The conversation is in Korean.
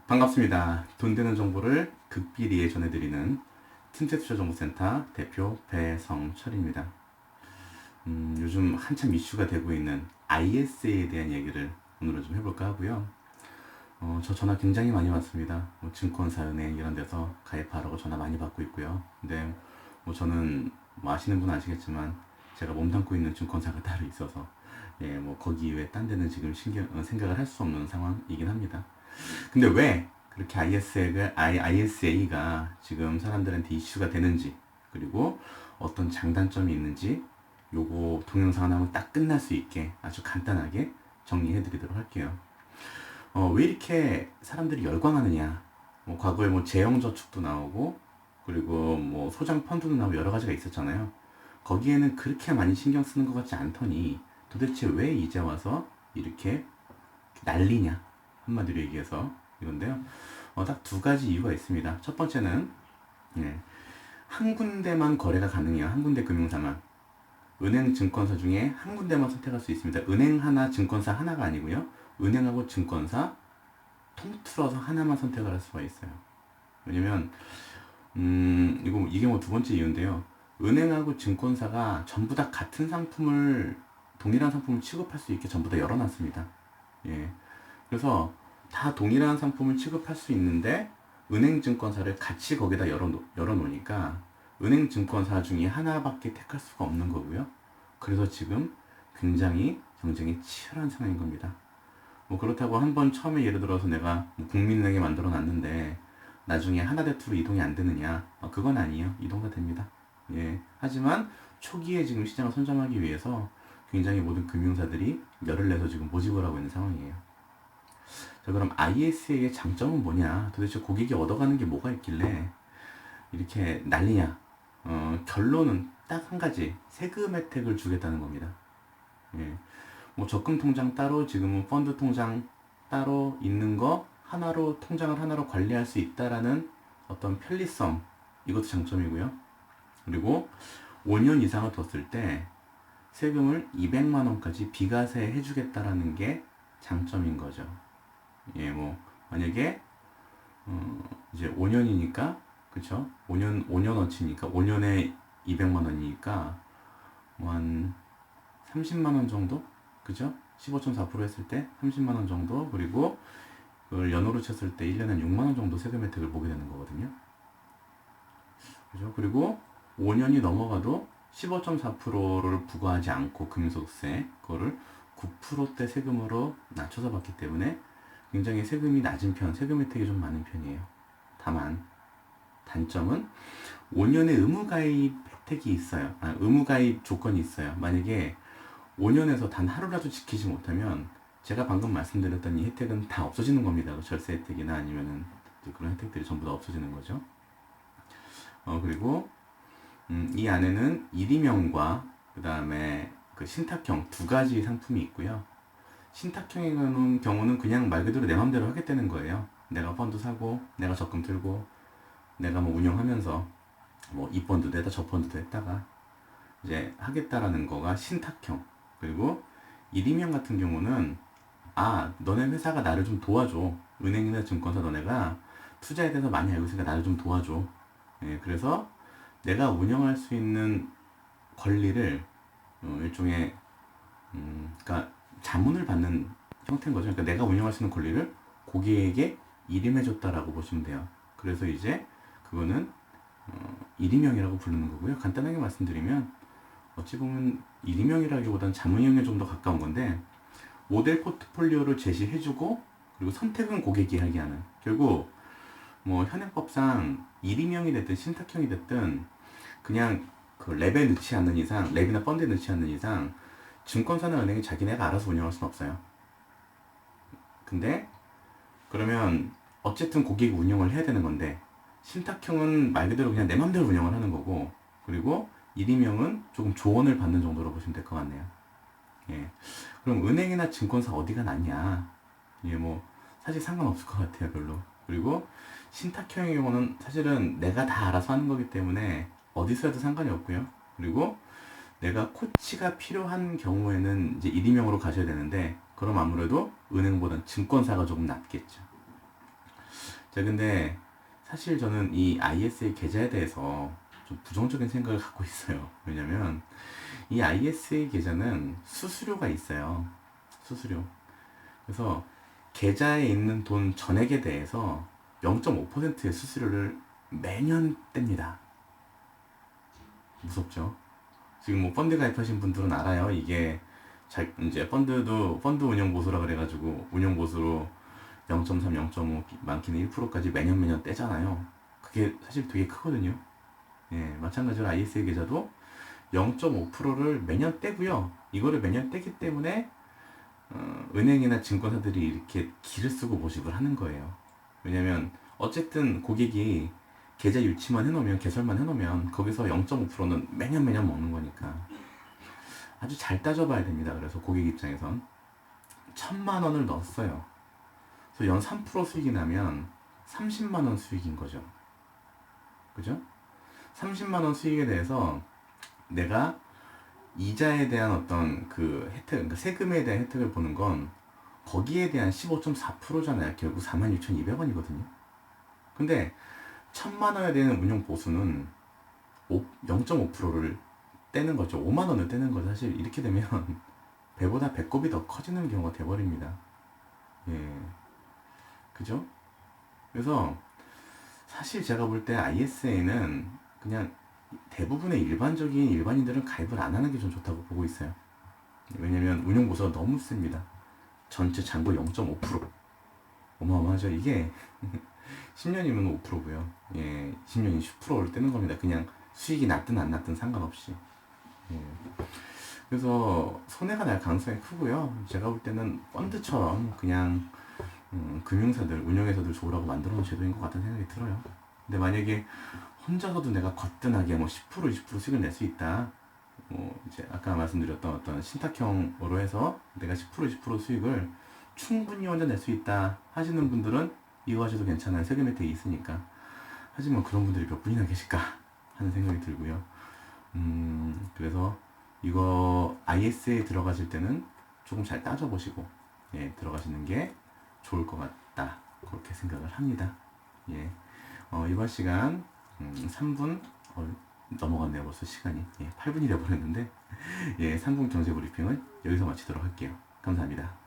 반갑습니다. 돈 되는 정보를 극비리에 전해드리는 틈새투자정보센터 대표 배성철입니다. 요즘 한참 이슈가 되고 있는 ISA에 대한 얘기를 오늘은 좀 해볼까 하고요. 저 전화 굉장히 많이 받습니다. 증권사, 은행 이런 데서 가입하라고 전화 많이 받고 있고요. 근데 저는 아시는 분은 아시겠지만 제가 몸담고 있는 증권사가 따로 있어서 거기 외에 딴 데는 지금 생각을 할 수 없는 상황이긴 합니다. 근데 왜 그렇게 ISA가 지금 사람들한테 이슈가 되는지, 그리고 어떤 장단점이 있는지, 요거 동영상 하나만 딱 끝날 수 있게 아주 간단하게 정리해 드리도록 할게요. 왜 이렇게 사람들이 열광하느냐. 과거에 재형저축도 나오고, 그리고 소장 펀드도 나오고 여러 가지가 있었잖아요. 거기에는 그렇게 많이 신경 쓰는 것 같지 않더니 도대체 왜 이제 와서 이렇게 난리냐. 한마디로 얘기해서 이건데요. 딱 두 가지 이유가 있습니다. 첫 번째는 한 군데만 거래가 가능해요. 한 군데 금융사만. 은행, 증권사 중에 한 군데만 선택할 수 있습니다. 은행 하나, 증권사 하나가 아니고요. 은행하고 증권사 통틀어서 하나만 선택을 할 수가 있어요. 왜냐면 이게 두 번째 이유인데요. 은행하고 증권사가 전부 다 같은 상품을, 동일한 상품을 취급할 수 있게 전부 다 열어놨습니다. 예. 그래서 다 동일한 상품을 취급할 수 있는데 은행 증권사를 같이 거기다 열어놓으니까 은행 증권사 중에 하나밖에 택할 수가 없는 거고요. 그래서 지금 굉장히 경쟁이 치열한 상황인 겁니다. 그렇다고 한번 처음에 예를 들어서 내가 국민은행에 만들어 놨는데 나중에 하나대투로 이동이 안 되느냐? 그건 아니에요. 이동 다 됩니다. 예. 하지만 초기에 지금 시장을 선점하기 위해서 굉장히 모든 금융사들이 열을 내서 지금 모집을 하고 있는 상황이에요. 자, 그럼 ISA의 장점은 뭐냐? 도대체 고객이 얻어가는 게 뭐가 있길래 이렇게 난리냐? 결론은 딱 한 가지. 세금 혜택을 주겠다는 겁니다. 예. 적금 통장 따로, 지금은 펀드 통장 따로 있는 거 하나로, 통장을 하나로 관리할 수 있다라는 어떤 편리성, 이것도 장점이고요. 그리고 5년 이상을 뒀을 때 세금을 200만 원까지 비과세 해주겠다라는 게 장점인 거죠. 예, 만약에 이제 5년이니까, 그쵸? 5년어치니까 5년에 200만 원이니까 한 30만 원 정도? 그죠? 15.4% 했을 때 30만 원 정도. 그리고 그걸 연으로 쳤을 때 1년에 6만 원 정도 세금 혜택을 보게 되는 거거든요. 그죠? 그리고 5년이 넘어가도 15.4%를 부과하지 않고 금소득세, 그거를 9%대 세금으로 낮춰서 받기 때문에 굉장히 세금이 낮은 편, 세금 혜택이 좀 많은 편이에요. 다만 단점은 5년의 의무가입 혜택이 있어요. 의무가입 조건이 있어요. 만약에 5년에서 단 하루라도 지키지 못하면 제가 방금 말씀드렸던 이 혜택은 다 없어지는 겁니다. 절세 혜택이나 아니면은 그런 혜택들이 전부 다 없어지는 거죠. 그리고 이 안에는 일임형과 그 다음에 그 신탁형 두 가지 상품이 있고요. 신탁형의 경우는 그냥 말 그대로 내 맘대로 하겠다는 거예요. 내가 펀드 사고, 내가 적금 들고, 내가 운영하면서 이 펀드도 했다, 저 펀드도 했다가 이제 하겠다라는 거가 신탁형. 그리고 일임형 같은 경우는 너네 회사가 나를 좀 도와줘. 은행이나 증권사 너네가 투자에 대해서 많이 알고 있으니까 나를 좀 도와줘. 예, 그래서 내가 운영할 수 있는 권리를 일종의 그러니까 자문을 받는 형태인 거죠. 그러니까 내가 운영할 수 있는 권리를 고객에게 일임해줬다라고 보시면 돼요. 그래서 이제 그거는 일임형이라고 부르는 거고요. 간단하게 말씀드리면 어찌 보면 일임형이라기보다는 자문형에 좀 더 가까운 건데, 모델 포트폴리오를 제시해주고 그리고 선택은 고객이 하게 하는, 결국 현행법상 일임형이 됐든 신탁형이 됐든 그냥 그 랩에 넣지 않는 이상, 랩이나 펀드에 넣지 않는 이상 증권사나 은행이 자기네가 알아서 운영할 수는 없어요. 근데 그러면 어쨌든 고객이 운영을 해야 되는 건데, 신탁형은 말 그대로 그냥 내 맘대로 운영을 하는 거고, 그리고 일임형은 조금 조언을 받는 정도로 보시면 될 것 같네요. 예. 그럼 은행이나 증권사 어디가 낫냐? 예, 사실 상관없을 것 같아요, 별로. 그리고 신탁형의 경우는 사실은 내가 다 알아서 하는 거기 때문에 어디서 해도 상관이 없고요. 그리고 내가 코치가 필요한 경우에는 이제 일임형으로 가셔야 되는데, 그럼 아무래도 은행보다는 증권사가 조금 낫겠죠. 자, 근데 사실 저는 이 ISA 계좌에 대해서 좀 부정적인 생각을 갖고 있어요. 왜냐면 이 ISA 계좌는 수수료가 있어요. 수수료. 그래서 계좌에 있는 돈 전액에 대해서 0.5%의 수수료를 매년 뗍니다. 무섭죠? 지금 뭐 펀드 가입하신 분들은 알아요. 이게 이제 펀드 운용 보수라 그래가지고 운용 보수로 0.3, 0.5, 많게는 1%까지 매년 떼잖아요. 그게 사실 되게 크거든요. 예, 마찬가지로 ISA 계좌도 0.5%를 매년 떼고요. 이거를 매년 떼기 때문에 은행이나 증권사들이 이렇게 기를 쓰고 모집을 하는 거예요. 왜냐면 어쨌든 고객이 계좌 유치만 해놓으면 개설만 해놓으면 거기서 0.5%는 매년 먹는 거니까 아주 잘 따져봐야 됩니다. 그래서 고객 입장에선 1,000만 원을 넣었어요. 그래서 연 3% 수익이 나면 30만 원 수익인 거죠. 그죠? 30만 원 수익에 대해서 내가 이자에 대한 어떤 그 혜택, 그러니까 세금에 대한 혜택을 보는 건 거기에 대한 15.4%잖아요. 결국 46,200원이거든요. 근데 1,000만 원에 대한 운용 보수는 0.5%를 떼는 거죠. 5만 원을 떼는 거죠. 사실 이렇게 되면 배보다 배꼽이 더 커지는 경우가 돼버립니다. 예, 그죠? 그래서 사실 제가 볼 때 ISA는 그냥 대부분의 일반적인 일반인들은 가입을 안 하는 게 좀 좋다고 보고 있어요. 왜냐면 운용 보수가 너무 셉니다. 전체 잔고 0.5%. 어마어마하죠. 이게 10년이면 5%고요. 예, 20년이 10%를 떼는 겁니다. 그냥 수익이 났든 안 났든 상관없이. 예. 그래서 손해가 날 가능성이 크고요. 제가 볼 때는 펀드처럼 그냥 금융사들, 운영회사들 좋으라고 만들어 놓은 제도인 것 같다는 생각이 들어요. 근데 만약에 혼자서도 내가 거뜬하게 뭐 10%, 20% 수익을 낼 수 있다. 뭐 이제 아까 말씀드렸던 어떤 신탁형으로 해서 내가 10%, 20% 수익을 충분히 혼자 낼 수 있다 하시는 분들은 이거 하셔도 괜찮아요. 세금 혜택이 있으니까. 하지만 그런 분들이 몇 분이나 계실까 하는 생각이 들고요. 그래서 이거 IS에 들어가실 때는 조금 잘 따져보시고 예, 들어가시는 게 좋을 것 같다. 그렇게 생각을 합니다. 예, 이번 시간 3분 넘어갔네요. 벌써 시간이. 예, 8분이 돼버렸는데 예, 3분 경제 브리핑을 여기서 마치도록 할게요. 감사합니다.